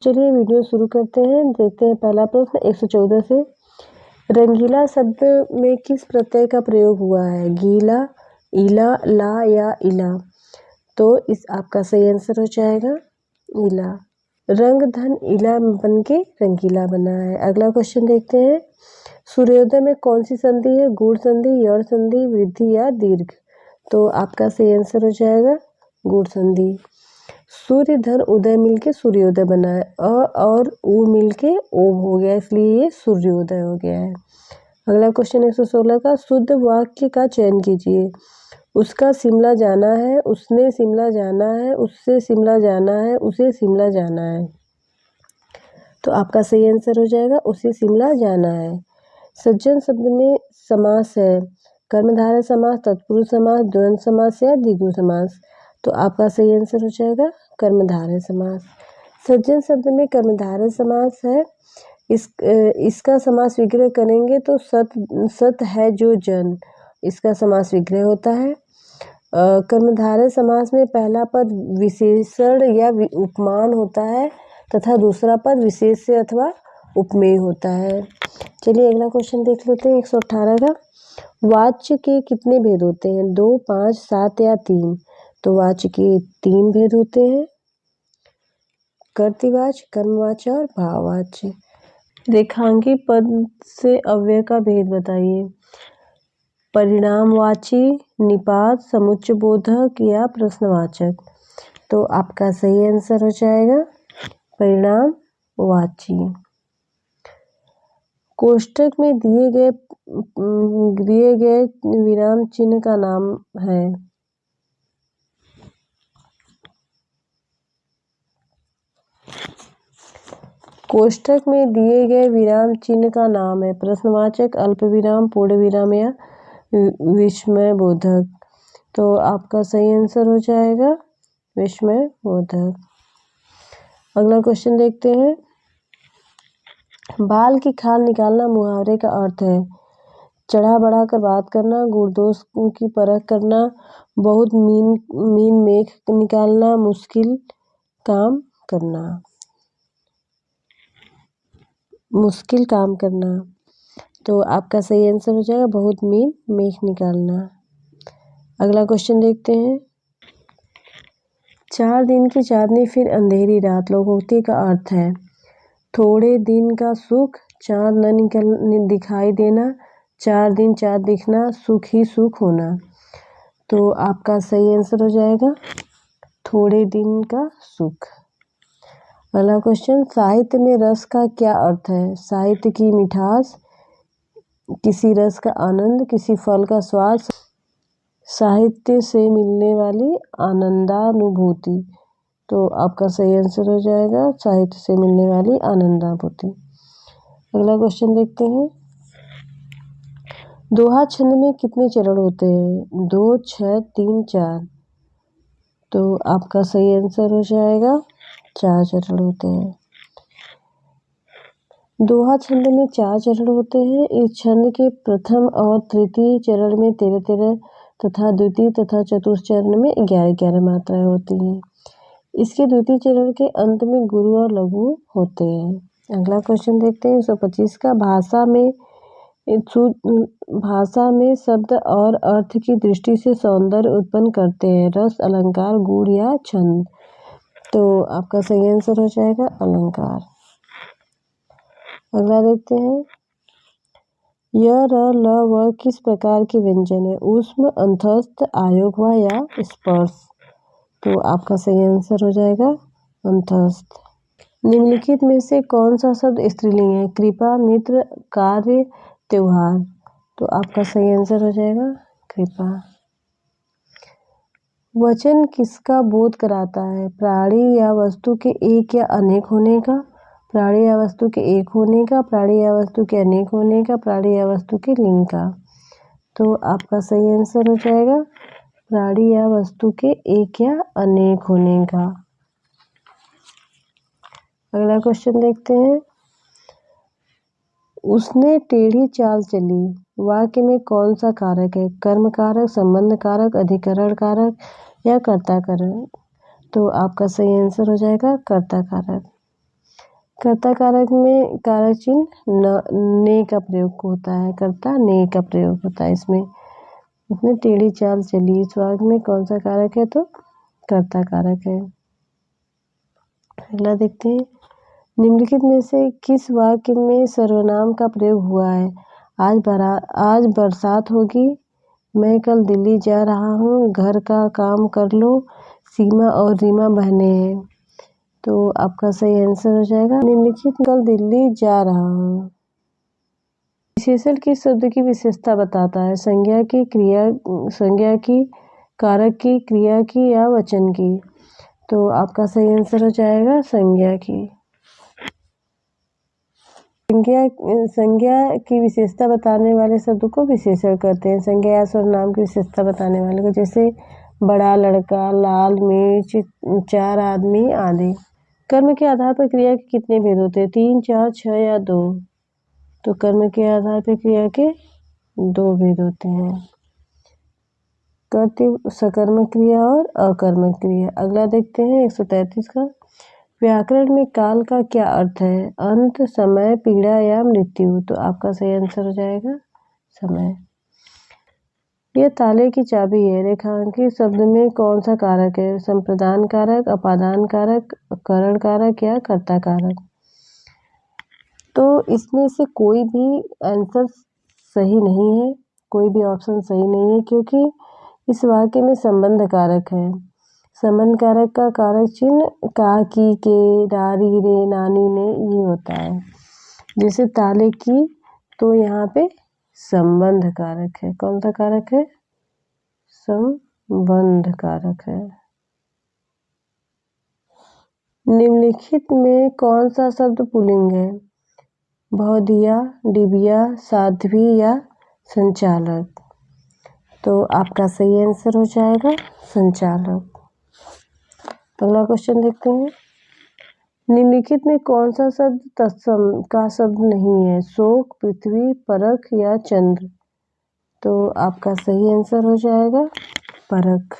चलिए वीडियो शुरू करते हैं। देखते हैं पहला प्रश्न 114 से। रंगीला शब्द में किस प्रत्यय का प्रयोग हुआ है? गीला, ईला, ला या इला? तो इस आपका सही आंसर हो जाएगा इला। रंग धन इला बन के रंगीला बना है। अगला क्वेश्चन देखते हैं। सूर्योदय में कौन सी संधि है? गूढ़ संधि, यड़ संधि, वृद्धि या दीर्घ? तो आपका सही आंसर हो जाएगा गूढ़ संधि। सूर्य धन उदय मिलके सूर्योदय बना है। अ और उ मिलके ओम हो गया, इसलिए ये सूर्योदय हो गया है। अगला क्वेश्चन 116 का। शुद्ध वाक्य का चयन कीजिए। उसका शिमला जाना है, उसने शिमला जाना है, उससे शिमला जाना है, उसे शिमला जाना है। तो आपका सही आंसर हो जाएगा उसे शिमला जाना है। सज्जन शब्द में समास है। कर्मधारय समास, तत्पुरुष समास, द्वंद्व समास या द्विगु समास? तो आपका सही आंसर हो जाएगा कर्मधारय समास। सज्जन शब्द में कर्मधारय समास है। इसका समास विग्रह करेंगे तो सत है जो जन, इसका समास विग्रह होता है। कर्मधारय समास में पहला पद विशेषण या उपमान होता है तथा दूसरा पद विशेष्य अथवा उपमेय होता है। चलिए अगला क्वेश्चन देख लेते हैं 118 का। वाच्य के कितने भेद होते हैं? 2, 5, 7 या 3? तो वाच्य के 3 भेद होते हैं। कर्तृवाच्य, कर्मवाच्य और भाववाच्य। रेखांकी पद से अव्यय का भेद बताइए। परिणामवाची, निपात, समुच्चय बोधक या प्रश्नवाचक? तो आपका सही आंसर हो जाएगा परिणामवाची। कोष्ठक में दिए गए विराम चिन्ह का नाम है? कोष्ठक में दिए गए विराम चिन्ह का नाम है प्रश्नवाचक, अल्प विराम, पूर्ण विराम या विस्मय बोधक? तो आपका सही आंसर हो जाएगा विस्मय बोधक। अगला क्वेश्चन देखते हैं। बाल की खाल निकालना मुहावरे का अर्थ है? चढ़ा बढ़ा कर बात करना, गुण-दोष की परख करना, बहुत मीन मेख निकालना, मुश्किल काम करना। मुश्किल काम करना। तो आपका सही आंसर हो जाएगा बहुत मीन मेख निकालना। अगला क्वेश्चन देखते हैं। 4 दिन की चांदनी फिर अंधेरी रात, लोकोक्ति का अर्थ है? थोड़े दिन का सुख, चांद न दिखाई देना, 4 दिन चांद दिखना, सुख ही सुख होना? तो आपका सही आंसर हो जाएगा थोड़े दिन का सुख। अगला क्वेश्चन। साहित्य में रस का क्या अर्थ है? साहित्य की मिठास, किसी रस का आनंद, किसी फल का स्वाद, साहित्य से मिलने वाली आनंदानुभूति? तो आपका सही आंसर हो जाएगा साहित्य से मिलने वाली आनंदानुभूति। अगला क्वेश्चन देखते हैं। दोहा छंद में कितने चरण होते हैं? 2, 6, 3, 4? तो आपका सही आंसर हो जाएगा 4 चरण होते हैं। दोहा छंद में 4 चरण होते हैं। इस छंद के प्रथम और तृतीय चरण में 13-13 तथा द्वितीय तथा चतुर्थ चरण में 11-11 मात्राएं होती हैं। इसके द्वितीय चरण के अंत में गुरु और लघु होते हैं। अगला क्वेश्चन देखते हैं 125 का। भाषा में शब्द और अर्थ की दृष्टि से सौंदर्य उत्पन्न करते हैं रस, अलंकार, गुण या छंद? तो आपका सही आंसर हो जाएगा अलंकार। अगला देखते हैं। य, र, ल, व किस प्रकार के व्यंजन है? ऊष्म, अंतस्थ, आयोगवा या स्पर्श? तो आपका सही आंसर हो जाएगा अंतस्थ। निम्नलिखित में से कौन सा शब्द स्त्रीलिंग है? कृपा, मित्र, कार्य, त्योहार? तो आपका सही आंसर हो जाएगा कृपा। वचन किसका बोध कराता है? प्राणी या वस्तु के एक या अनेक होने का, प्राणी या वस्तु के एक होने का, प्राणी या वस्तु के अनेक होने का, प्राणी या वस्तु के लिंग का? तो आपका सही आंसर हो जाएगा प्राणी या वस्तु के एक या अनेक होने का। अगला क्वेश्चन देखते हैं। उसने टेढ़ी चाल चली, वाक्य में कौन सा कारक है? कर्म कारक, संबंध कारक, अधिकरण कारक या कर्ता कारक? तो आपका सही आंसर हो जाएगा कर्ता कारक। कर्ता कारक में कारक चिन्ह ने का प्रयोग होता है, कर्ता ने का प्रयोग होता है। इसमें टेढ़ी चाल चली। इस वाक्य में कौन सा कारक है? तो कर्ता कारक है। अगला देखते हैं, निम्नलिखित में से किस वाक्य में सर्वनाम का प्रयोग हुआ है? आज बरसात होगी, मैं कल दिल्ली जा रहा हूँ, घर का काम कर लो, सीमा और रीमा बहनें हैं। तो आपका सही आंसर हो जाएगा निम्नलिखित कल दिल्ली जा रहा हूँ। विशेषण किस शब्द की विशेषता बताता है? संज्ञा की, कारक की, क्रिया की या वचन की? तो आपका सही आंसर हो जाएगा संज्ञा की। संज्ञा की विशेषता बताने वाले शब्द को विशेषण कहते हैं। संज्ञा या सर्वनाम की विशेषता बताने वाले को, जैसे बड़ा लड़का, लाल मिर्च, 4 आदमी आदि। कर्म के आधार पर क्रिया के कितने भेद होते हैं? 3, 4, 6 या 2? तो कर्म के आधार पर क्रिया के 2 भेद होते हैं, कर्तव्य, सकर्मक क्रिया और अकर्मक क्रिया। अगला देखते हैं 133 का, व्याकरण में काल का क्या अर्थ है? अंत, समय, पीड़ा या मृत्यु? तो आपका सही आंसर हो जाएगा समय। यह ताले की चाबी है। रेखांकित शब्द में कौन सा कारक है? संप्रदान कारक, अपादान कारक, करण कारक या कर्ता कारक? तो इसमें से कोई भी आंसर सही नहीं है, कोई भी ऑप्शन सही नहीं है, क्योंकि इस वाक्य में संबंध कारक है। संबंध कारक का कारक चिन्ह का, की, के, रारी, रे, नानी, ने ये होता है। जैसे ताले की, तो यहाँ पे संबंध कारक है। कौन सा कारक है? संबंध कारक है। निम्नलिखित में कौन सा शब्द पुल्लिंग है? बहुधिया, डिबिया, साध्वी या संचालक? तो आपका सही आंसर हो जाएगा संचालक। अगला क्वेश्चन देखते हैं, निम्नलिखित में कौन सा शब्द तत्सम का शब्द नहीं है? शोक, पृथ्वी, परख या चंद्र? तो आपका सही आंसर हो जाएगा परख।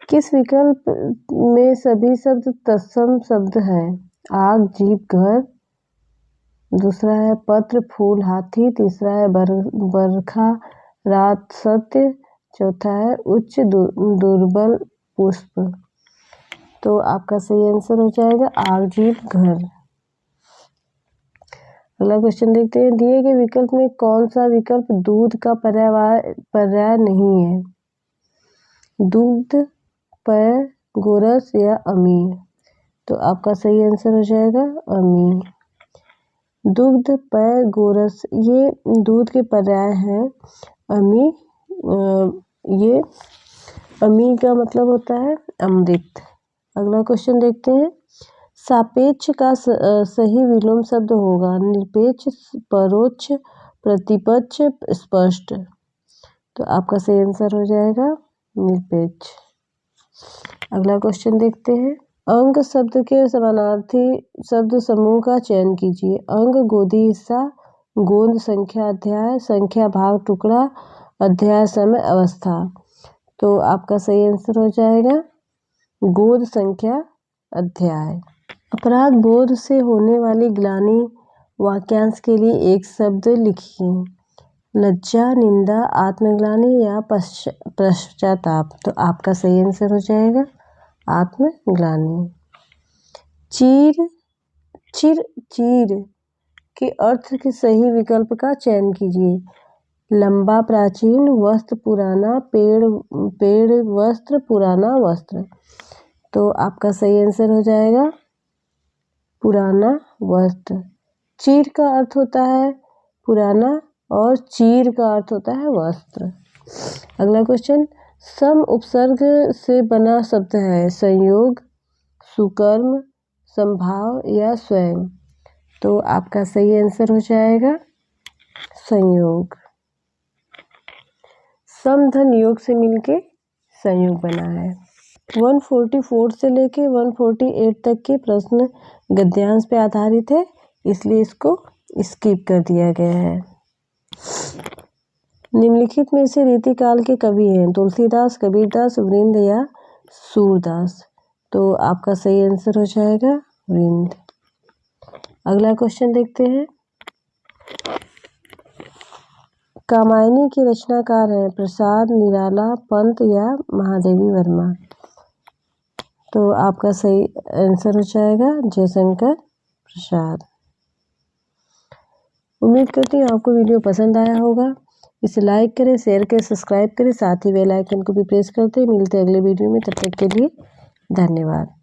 किस विकल्प में सभी शब्द तत्सम शब्द हैं? आग, जीप, घर, दूसरा है पत्र, फूल, हाथी, तीसरा है बरखा, रात, सत्य, चौथा है उच्च, दुर्बल, पुष्प। तो आपका सही आंसर हो जाएगा आग, जीप, घर। अगला क्वेश्चन देखते हैं, दिए गए विकल्प में कौन सा विकल्प दूध का पर्याय नहीं है? दूध, पेय, गोरस या अमी? तो आपका सही आंसर हो जाएगा अमी। दुग्ध, पेय, गोरस ये दूध के पर्याय हैं। अमी, ये अमी का मतलब होता है अमृत। अगला क्वेश्चन देखते हैं, सापेक्ष का सही विलोम शब्द होगा? निरपेक्ष, परोक्ष, प्रतिपक्ष, स्पष्ट? तो आपका सही आंसर हो जाएगा निरपेक्ष। अगला क्वेश्चन देखते हैं, अंग शब्द के समानार्थी शब्द समूह का चयन कीजिए। अंग गोदी हिस्सा, गोंद संख्या अध्याय, संख्या भाग टुकड़ा, अध्याय समय अवस्था। तो आपका सही आंसर हो जाएगा गोद संख्या अध्याय। अपराध बोध से होने वाली ग्लानि वाक्यांश के लिए एक शब्द लिखिए। लज्जा, निंदा, आत्मग्लानि या पश्चाताप। तो आपका सही आंसर हो जाएगा आत्मग्लानि। चीर के अर्थ के सही विकल्प का चयन कीजिए। लंबा, प्राचीन, वस्त्र पुराना, पेड़ वस्त्र, पुराना वस्त्र। तो आपका सही आंसर हो जाएगा पुराना वस्त्र। चीर का अर्थ होता है पुराना और चीर का अर्थ होता है वस्त्र। अगला क्वेश्चन, सम उपसर्ग से बना शब्द है? संयोग, सुकर्म, संभाव या स्वयं? तो आपका सही आंसर हो जाएगा संयोग। सम धन योग से मिलके संयोग बना है। 144 से लेके 148 तक के प्रश्न गद्यांश पे आधारित है, इसलिए इसको स्किप कर दिया गया है। निम्नलिखित में से रीतिकाल के कवि हैं? तुलसीदास, कबीरदास, वृंद या सूरदास? तो आपका सही आंसर हो जाएगा विंद। अगला क्वेश्चन देखते हैं। कामायनी के रचनाकार हैं प्रसाद, निराला, पंत या महादेवी वर्मा। तो आपका सही आंसर हो जाएगा जयशंकर प्रसाद। उम्मीद करती हूँ आपको वीडियो पसंद आया होगा। इसे लाइक करें, शेयर करें, सब्सक्राइब करें, साथ ही बेल आइकन को भी प्रेस करते। मिलते हैं अगले वीडियो में, तब तक के लिए धन्यवाद।